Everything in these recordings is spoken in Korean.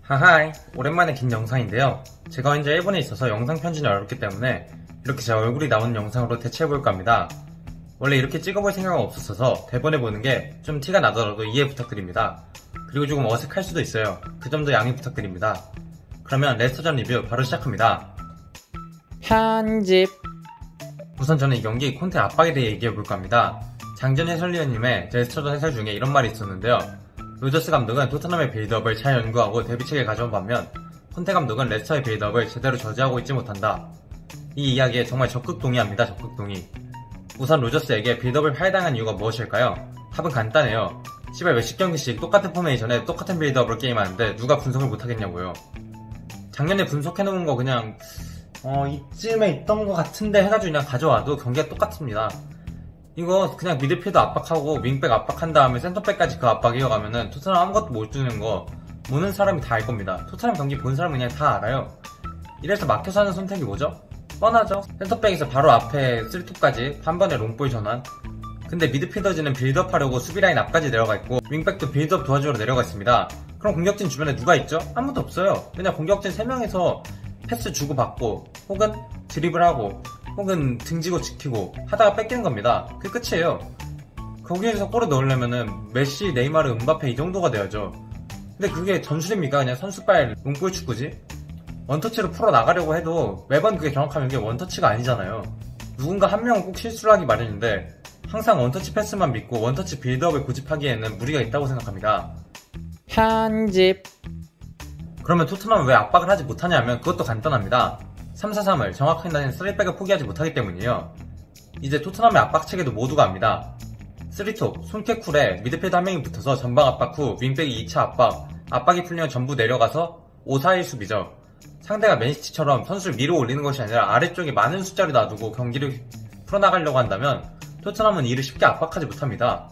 하하이, 오랜만에 긴 영상인데요. 제가 현재 일본에 있어서 영상 편집이 어렵기 때문에 이렇게 제 얼굴이 나오는 영상으로 대체해볼까 합니다. 원래 이렇게 찍어볼 생각은 없었어서 대본에 보는 게 좀 티가 나더라도 이해 부탁드립니다. 그리고 조금 어색할 수도 있어요. 그 점도 양해 부탁드립니다. 그러면 레스터전 리뷰 바로 시작합니다. 편집. 우선 저는 이 경기 콘테 압박에 대해 얘기해볼까 합니다. 장전 해설위원님의 레스터전 해설 중에 이런 말이 있었는데요. 로저스 감독은 토트넘의 빌드업을 잘 연구하고 대비책을 가져온 반면 콘테 감독은 레스터의 빌드업을 제대로 저지하고 있지 못한다. 이 이야기에 정말 적극 동의합니다. 적극 동의. 우선 로저스에게 빌드업을 할당한 이유가 무엇일까요? 답은 간단해요. 시발 몇십 경기씩 똑같은 포메이션에 똑같은 빌드업을 게임하는데 누가 분석을 못하겠냐고요. 작년에 분석해놓은 거 그냥 이쯤에 있던 것 같은데 해가지고 그냥 가져와도 경기가 똑같습니다. 이거 그냥 미드필더 압박하고 윙백 압박한 다음에 센터백까지 그 압박 이어가면은 토트넘 아무것도 못 주는 거 보는 사람이 다 알 겁니다. 토트넘 경기 본 사람은 그냥 다 알아요. 이래서 막혀서 하는 선택이 뭐죠? 뻔하죠. 센터백에서 바로 앞에 3톱까지 한 번에 롱볼 전환. 근데 미드필더진은 빌드업 하려고 수비라인 앞까지 내려가 있고 윙백도 빌드업 도와주러 내려가 있습니다. 그럼 공격진 주변에 누가 있죠? 아무도 없어요. 그냥 공격진 3명에서 패스 주고받고 혹은 드리블하고 혹은 등지고 지키고 하다가 뺏기는 겁니다. 그게 끝이에요. 거기에서 골을 넣으려면은 메시, 네이마르, 음바페 이 정도가 돼야죠. 근데 그게 전술입니까? 그냥 선수빨 롱볼 축구지? 원터치로 풀어나가려고 해도 매번 그게 정확하면 이게 원터치가 아니잖아요. 누군가 한 명은 꼭 실수를 하기 마련인데 항상 원터치 패스만 믿고 원터치 빌드업을 고집하기에는 무리가 있다고 생각합니다. 편집. 그러면 토트넘은 왜 압박을 하지 못하냐면 그것도 간단합니다. 3-4-3을 정확하게 다닌 3백을 포기하지 못하기 때문이에요. 이제 토트넘의 압박체계도 모두가 압니다. 3톱, 손케쿨에 미드필더 한 명이 붙어서 전방 압박 후 윙백이 2차 압박, 압박이 풀리면 전부 내려가서 5-4-1 수비죠. 상대가 맨시티처럼 선수를 밀어 올리는 것이 아니라 아래쪽에 많은 숫자를 놔두고 경기를 풀어나가려고 한다면 토트넘은 이를 쉽게 압박하지 못합니다.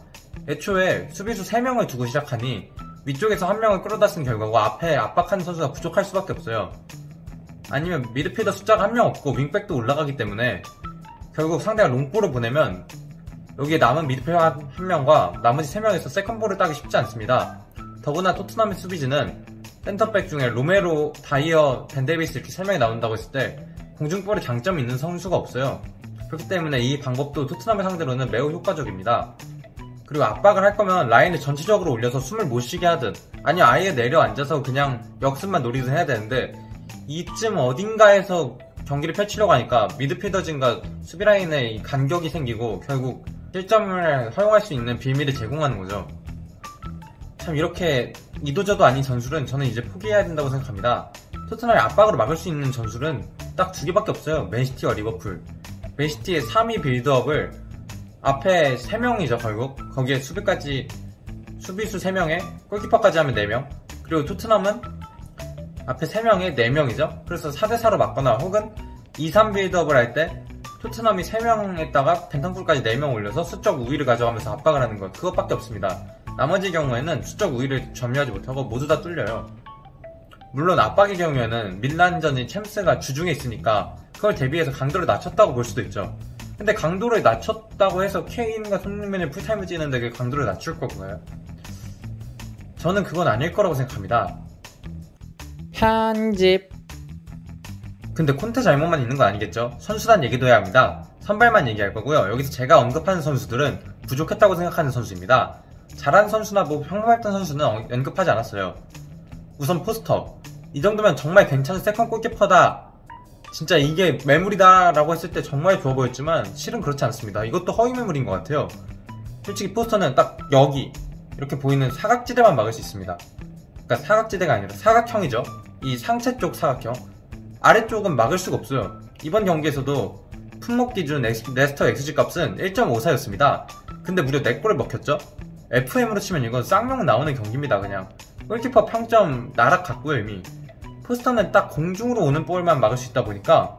애초에 수비수 3명을 두고 시작하니 위쪽에서 한 명을 끌어다 쓴 결과고 앞에 압박하는 선수가 부족할 수밖에 없어요. 아니면 미드필더 숫자가 한 명 없고 윙백도 올라가기 때문에 결국 상대가 롱볼을 보내면 여기에 남은 미드필더 한 명과 나머지 3명에서 세컨볼을 따기 쉽지 않습니다. 더구나 토트넘의 수비진은 센터백 중에 로메로, 다이어, 벤데비스 이렇게 3명이 나온다고 했을 때 공중볼에 장점이 있는 선수가 없어요. 그렇기 때문에 이 방법도 토트넘의 상대로는 매우 효과적입니다. 그리고 압박을 할 거면 라인을 전체적으로 올려서 숨을 못 쉬게 하든 아니면 아예 내려앉아서 그냥 역습만 노리든 해야 되는데 이쯤 어딘가에서 경기를 펼치려고 하니까 미드필더진과 수비라인에 간격이 생기고 결국 실점을 허용할 수 있는 빌미를 제공하는 거죠. 참 이렇게 이도저도 아닌 전술은 저는 이제 포기해야 된다고 생각합니다. 토트넘의 압박으로 막을 수 있는 전술은 딱 2개밖에 없어요. 맨시티와 리버풀. 맨시티의 3위 빌드업을 앞에 3명이죠 결국. 거기에 수비까지 수비수 3명에 골키퍼까지 하면 4명. 그리고 토트넘은 앞에 3명에 4명이죠. 그래서 4대4로 막거나 혹은 2-3 빌드업을 할 때 토트넘이 3명에다가 벤탄쿨까지 4명 올려서 수적 우위를 가져가면서 압박을 하는 것 그것밖에 없습니다. 나머지 경우에는 수적 우위를 점유하지 못하고 모두 다 뚫려요. 물론 압박의 경우에는 밀란전이 챔스가 주중에 있으니까 그걸 대비해서 강도를 낮췄다고 볼 수도 있죠. 근데 강도를 낮췄다고 해서 케인과 손흥민을 풀타임을 찌는데 그 강도를 낮출 건가요? 저는 그건 아닐 거라고 생각합니다. 편집. 근데 콘테 잘못만 있는 건 아니겠죠? 선수단 얘기도 해야 합니다. 선발만 얘기할 거고요. 여기서 제가 언급하는 선수들은 부족했다고 생각하는 선수입니다. 잘한 선수나 뭐 평범했던 선수는 언급하지 않았어요. 우선 포스터. 이 정도면 정말 괜찮은 세컨 골키퍼다. 진짜 이게 매물이다 라고 했을 때 정말 좋아 보였지만 실은 그렇지 않습니다. 이것도 허위 매물인 것 같아요. 솔직히 포스터는 딱 여기 이렇게 보이는 사각지대만 막을 수 있습니다. 그러니까 사각지대가 아니라 사각형이죠. 이 상체 쪽 사각형. 아래쪽은 막을 수가 없어요. 이번 경기에서도 품목 기준 레스터 XG 값은 1.54였습니다. 근데 무려 4골을 먹혔죠? FM으로 치면 이건 쌍용 나오는 경기입니다. 그냥 골키퍼 평점 나락갔고요 이미. 포스터는 딱 공중으로 오는 볼만 막을 수 있다 보니까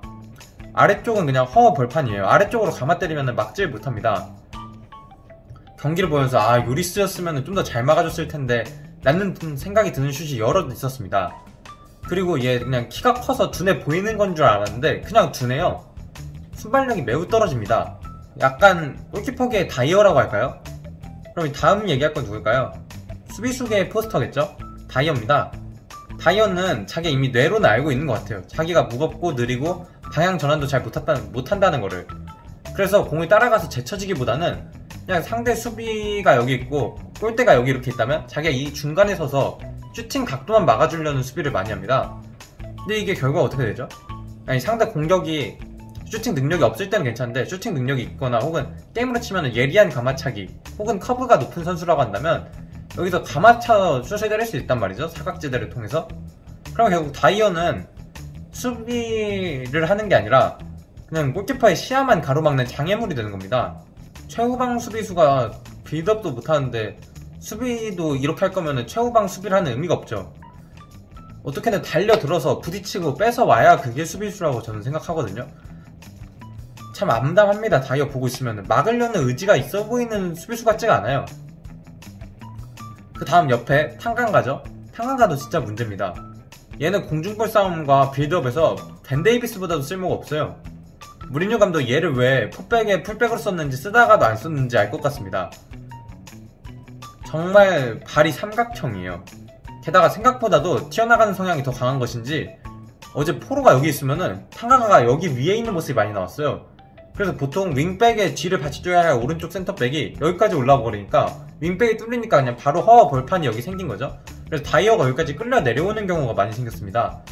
아래쪽은 그냥 허허 벌판이에요. 아래쪽으로 감아 때리면 막질 못합니다. 경기를 보면서 요리스였으면 좀 더 잘 막아줬을 텐데 라는 생각이 드는 슛이 여러 있었습니다. 그리고 얘 그냥 키가 커서 둔해 보이는 건 줄 알았는데 그냥 둔해요. 순발력이 매우 떨어집니다. 약간 골키퍼계의 다이어라고 할까요? 그럼 다음 얘기할 건 누굴까요? 수비수계의 포스터겠죠? 다이어입니다. 다이어는 자기 이미 뇌로는 알고 있는 것 같아요. 자기가 무겁고 느리고 방향 전환도 잘 못한다는 거를. 그래서 공을 따라가서 제쳐지기보다는 그냥 상대 수비가 여기 있고 골대가 여기 이렇게 있다면 자기가 이 중간에 서서 슈팅 각도만 막아주려는 수비를 많이 합니다. 근데 이게 결과가 어떻게 되죠? 아니, 상대 공격이 슈팅 능력이 없을 때는 괜찮은데 슈팅 능력이 있거나 혹은 게임으로 치면 예리한 가마차기 혹은 커브가 높은 선수라고 한다면 여기서 가마차 슛을 때릴 수 있단 말이죠. 사각지대를 통해서. 그럼 결국 다이어는 수비를 하는 게 아니라 그냥 골키퍼의 시야만 가로막는 장애물이 되는 겁니다. 최후방 수비수가 빌드업도 못하는데 수비도 이렇게 할 거면 최후방 수비를 하는 의미가 없죠. 어떻게든 달려들어서 부딪히고 뺏어와야 그게 수비수라고 저는 생각하거든요. 참 암담합니다. 다이어 보고 있으면 막으려는 의지가 있어 보이는 수비수 같지가 않아요. 그 다음 옆에 탄강가죠. 탄강가도 진짜 문제입니다. 얘는 공중볼 싸움과 빌드업에서 벤 데이비스보다도 쓸모가 없어요. 무리뉴 감독 얘를 왜 풋백에 풀백으로 썼는지 쓰다가도 안 썼는지 알 것 같습니다. 정말 발이 삼각형이에요. 게다가 생각보다도 튀어나가는 성향이 더 강한 것인지 어제 포로가 여기 있으면은 탄강가가 여기 위에 있는 모습이 많이 나왔어요. 그래서 보통 윙백의 뒤를 받쳐줘야 할 오른쪽 센터백이 여기까지 올라와 버리니까 윙백이 뚫리니까 그냥 바로 허 벌판이 여기 생긴 거죠. 그래서 다이어가 여기까지 끌려 내려오는 경우가 많이 생겼습니다.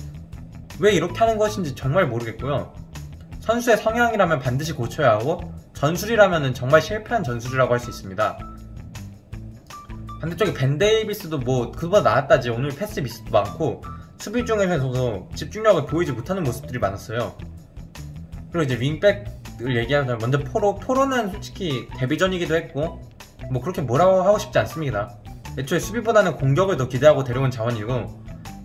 왜 이렇게 하는 것인지 정말 모르겠고요. 선수의 성향이라면 반드시 고쳐야 하고 전술이라면 정말 실패한 전술이라고 할 수 있습니다. 반대쪽에 벤 데이비스도 뭐 그보다 나았다지. 오늘 패스 미스도 많고 수비 중에서도 집중력을 보이지 못하는 모습들이 많았어요. 그리고 이제 윙백을 얘기하자면 먼저 포로는 솔직히 데뷔전이기도 했고 뭐 그렇게 뭐라고 하고 싶지 않습니다. 애초에 수비보다는 공격을 더 기대하고 데려온 자원이고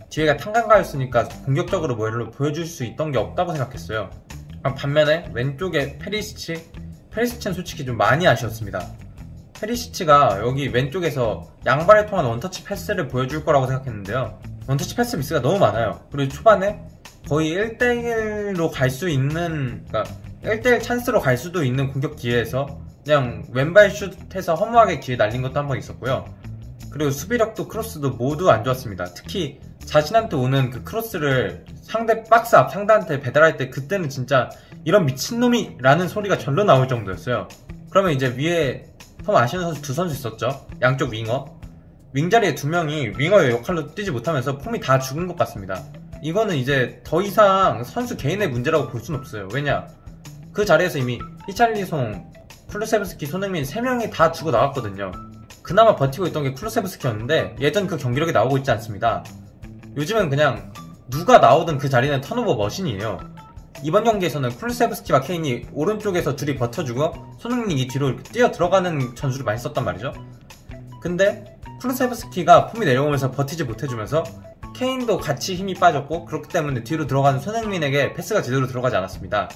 뒤에가 탄강가였으니까 공격적으로 뭘 보여줄 수 있던 게 없다고 생각했어요. 반면에 왼쪽에 페리시치는 솔직히 좀 많이 아쉬웠습니다. 페리시치가 여기 왼쪽에서 양발을 통한 원터치 패스를 보여줄 거라고 생각했는데요. 원터치 패스 미스가 너무 많아요. 그리고 초반에 거의 1대1로 갈 수 있는, 그러니까 1대1 찬스로 갈 수도 있는 공격 기회에서 그냥 왼발 슛해서 허무하게 기회 날린 것도 한 번 있었고요. 그리고 수비력도 크로스도 모두 안 좋았습니다. 특히 자신한테 오는 그 크로스를 상대 박스 앞 상대한테 배달할 때 그때는 진짜 이런 미친놈이 라는 소리가 절로 나올 정도였어요. 그러면 이제 위에 좀 아쉬운 선수 두 선수 있었죠. 양쪽 윙어. 윙자리에 두 명이 윙어의 역할로 뛰지 못하면서 폼이 다 죽은 것 같습니다. 이거는 이제 더 이상 선수 개인의 문제라고 볼 수는 없어요. 왜냐? 그 자리에서 이미 히찰리송, 쿠루세브스키, 손흥민 3명이 다 죽어 나왔거든요. 그나마 버티고 있던 게 쿠루세브스키였는데 예전 그 경기력이 나오고 있지 않습니다. 요즘은 그냥 누가 나오든 그 자리는 턴오버 머신이에요. 이번 경기에서는 쿠루세브스키와 케인이 오른쪽에서 둘이 버텨주고 손흥민이 뒤로 뛰어 들어가는 전술을 많이 썼단 말이죠. 근데 쿠루세브스키가 폼이 내려오면서 버티지 못해주면서 케인도 같이 힘이 빠졌고 그렇기 때문에 뒤로 들어가는 손흥민에게 패스가 제대로 들어가지 않았습니다.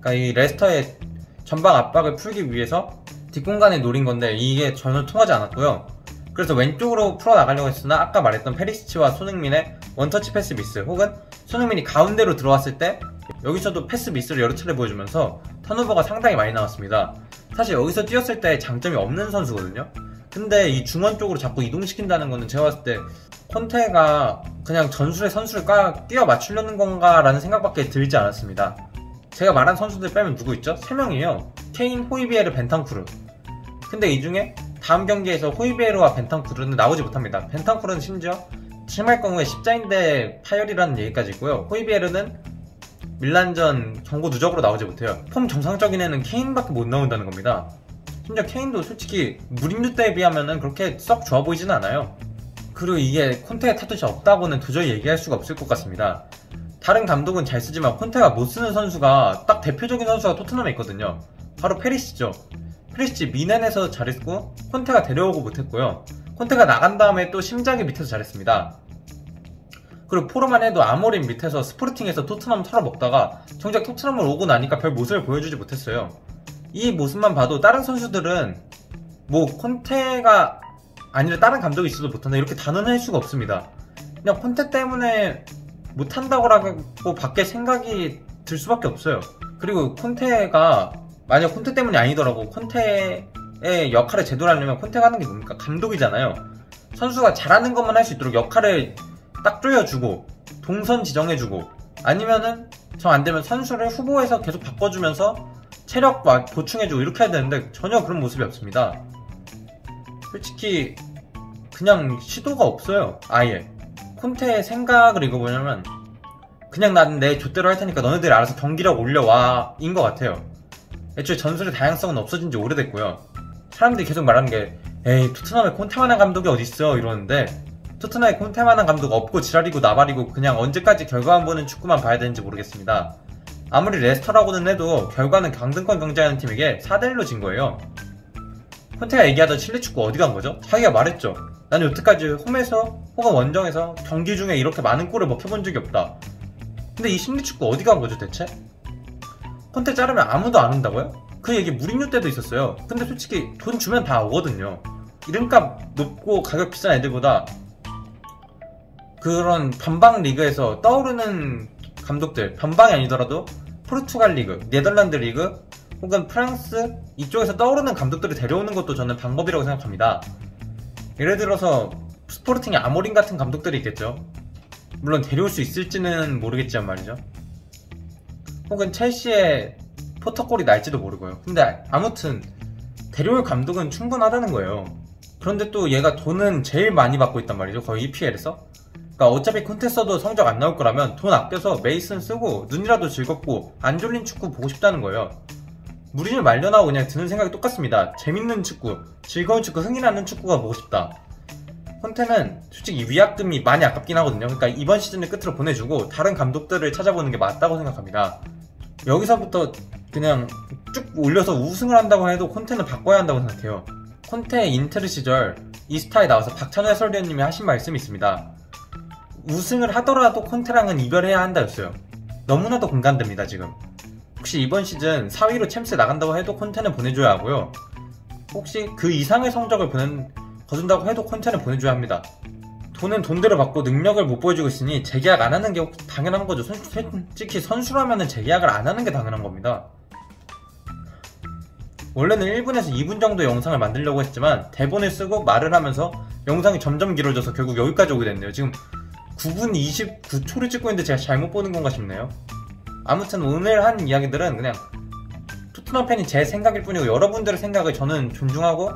그러니까 이 레스터의 전방 압박을 풀기 위해서 뒷공간에 노린 건데 이게 전혀 통하지 않았고요. 그래서 왼쪽으로 풀어나가려고 했으나 아까 말했던 페리시치와 손흥민의 원터치 패스 미스 혹은 손흥민이 가운데로 들어왔을 때 여기서도 패스 미스를 여러 차례 보여주면서 턴오버가 상당히 많이 나왔습니다. 사실 여기서 뛰었을 때 장점이 없는 선수거든요. 근데 이 중원 쪽으로 자꾸 이동시킨다는 거는 제가 봤을 때 콘테가 그냥 전술의 선수를 뛰어 맞추려는 건가 라는 생각밖에 들지 않았습니다. 제가 말한 선수들 빼면 누구 있죠? 3명이에요. 케인, 호이비에르, 벤탄쿠르. 근데 이 중에 다음 경기에서 호이비에르와 벤탄쿠르는 나오지 못합니다. 벤탄쿠르는 심지어 심할경우에 십자인대 파열이라는 얘기까지 있고요. 호이비에르는 밀란전 경고 누적으로 나오지 못해요. 폼 정상적인 애는 케인밖에 못 나온다는 겁니다. 심지어 케인도 솔직히 무리뉴 때에 비하면은 그렇게 썩 좋아 보이지는 않아요. 그리고 이게 콘테의 탓이 없다고는 도저히 얘기할 수가 없을 것 같습니다. 다른 감독은 잘 쓰지만 콘테가 못 쓰는 선수가 딱 대표적인 선수가 토트넘에 있거든요. 바로 페리시치죠. 페리시치 미넨에서 잘했고 콘테가 데려오고 못했고요. 콘테가 나간 다음에 또 심장이 밑에서 잘했습니다. 그리고 포로만 해도 아모린 밑에서 스포르팅에서 토트넘 털어먹다가 정작 토트넘을 오고 나니까 별 모습을 보여주지 못했어요. 이 모습만 봐도 다른 선수들은 뭐 콘테가 아니라 다른 감독이 있어도 못한다 이렇게 단언할 수가 없습니다. 그냥 콘테 때문에 못한다고 라고 밖에 생각이 들 수밖에 없어요. 그리고 콘테가 만약 콘테 때문이 아니더라고 콘테의 역할을 제대로 하려면 콘테가 하는 게 뭡니까? 감독이잖아요. 선수가 잘하는 것만 할 수 있도록 역할을 딱 조여주고 동선 지정해주고 아니면은 정 안되면 선수를 후보에서 계속 바꿔주면서 체력 보충해주고 이렇게 해야 되는데 전혀 그런 모습이 없습니다. 솔직히 그냥 시도가 없어요. 아예 콘테의 생각을 읽어보냐면 그냥 난 내 좆대로 할 테니까 너네들이 알아서 경기력 올려와 인 것 같아요. 애초에 전술의 다양성은 없어진 지 오래됐고요. 사람들이 계속 말하는 게 에이 토트넘에 콘테만한 감독이 어딨어 이러는데 토트넘에 콘테만한 감독 없고 지랄이고 나발이고 그냥 언제까지 결과만 보는 축구만 봐야 되는지 모르겠습니다. 아무리 레스터라고는 해도 결과는 강등권 경쟁하는 팀에게 4대1로 진 거예요. 콘테가 얘기하던 실내 축구 어디 간 거죠? 자기가 말했죠. 나는 여태까지 홈에서 혹은 원정에서 경기 중에 이렇게 많은 골을 먹혀본 적이 없다. 근데 이 실내 축구 어디 간 거죠 대체? 콘테 자르면 아무도 안 온다고요? 그 얘기 무리뉴 때도 있었어요. 근데 솔직히 돈 주면 다 오거든요. 이름값 높고 가격 비싼 애들보다 그런 변방 리그에서 떠오르는 감독들, 변방이 아니더라도 포르투갈 리그, 네덜란드 리그 혹은 프랑스 이쪽에서 떠오르는 감독들을 데려오는 것도 저는 방법이라고 생각합니다. 예를 들어서 스포르팅의 아모린 같은 감독들이 있겠죠. 물론 데려올 수 있을지는 모르겠지만 말이죠. 혹은 첼시의 포터골이 날지도 모르고요. 근데 아무튼 데려올 감독은 충분하다는 거예요. 그런데 또 얘가 돈은 제일 많이 받고 있단 말이죠. 거의 EPL에서. 그러니까 어차피 콘테 써도 성적 안 나올 거라면 돈 아껴서 메이슨 쓰고 눈이라도 즐겁고 안 졸린 축구 보고 싶다는 거예요. 무리뉴 말려나오고 그냥 드는 생각이 똑같습니다. 재밌는 축구, 즐거운 축구, 흥이 나는 축구가 보고 싶다. 콘테는 솔직히 위약금이 많이 아깝긴 하거든요. 그러니까 이번 시즌을 끝으로 보내주고 다른 감독들을 찾아보는 게 맞다고 생각합니다. 여기서부터 그냥 쭉 올려서 우승을 한다고 해도 콘테는 바꿔야 한다고 생각해요. 콘테 인테르 시절 이스타에 나와서 박찬호 해설위원님이 하신 말씀이 있습니다. 우승을 하더라도 콘테랑은 이별해야 한다였어요. 너무나도 공감됩니다. 지금 혹시 이번 시즌 4위로 챔스에 나간다고 해도 콘테는 보내줘야 하고요. 혹시 그 이상의 성적을 거둔다고 해도 콘테는 보내줘야 합니다. 돈은 돈대로 받고 능력을 못 보여주고 있으니 재계약 안 하는 게 당연한 거죠. 솔직히 선수라면 재계약을 안 하는 게 당연한 겁니다. 원래는 1분에서 2분 정도 영상을 만들려고 했지만 대본을 쓰고 말을 하면서 영상이 점점 길어져서 결국 여기까지 오게 됐네요. 지금 9분 29초를 찍고 있는데 제가 잘못 보는 건가 싶네요. 아무튼 오늘 한 이야기들은 그냥 토트넘 팬이 제 생각일 뿐이고 여러분들의 생각을 저는 존중하고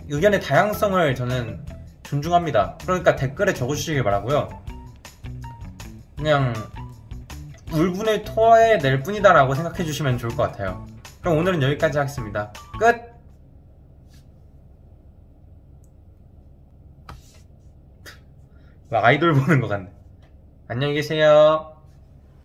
의견의 다양성을 저는 존중합니다. 그러니까 댓글에 적어주시길 바라고요. 그냥 울분을 토해낼 뿐이다 라고 생각해주시면 좋을 것 같아요. 그럼 오늘은 여기까지 하겠습니다. 끝! 아이돌 보는 것 같네. 안녕히 계세요.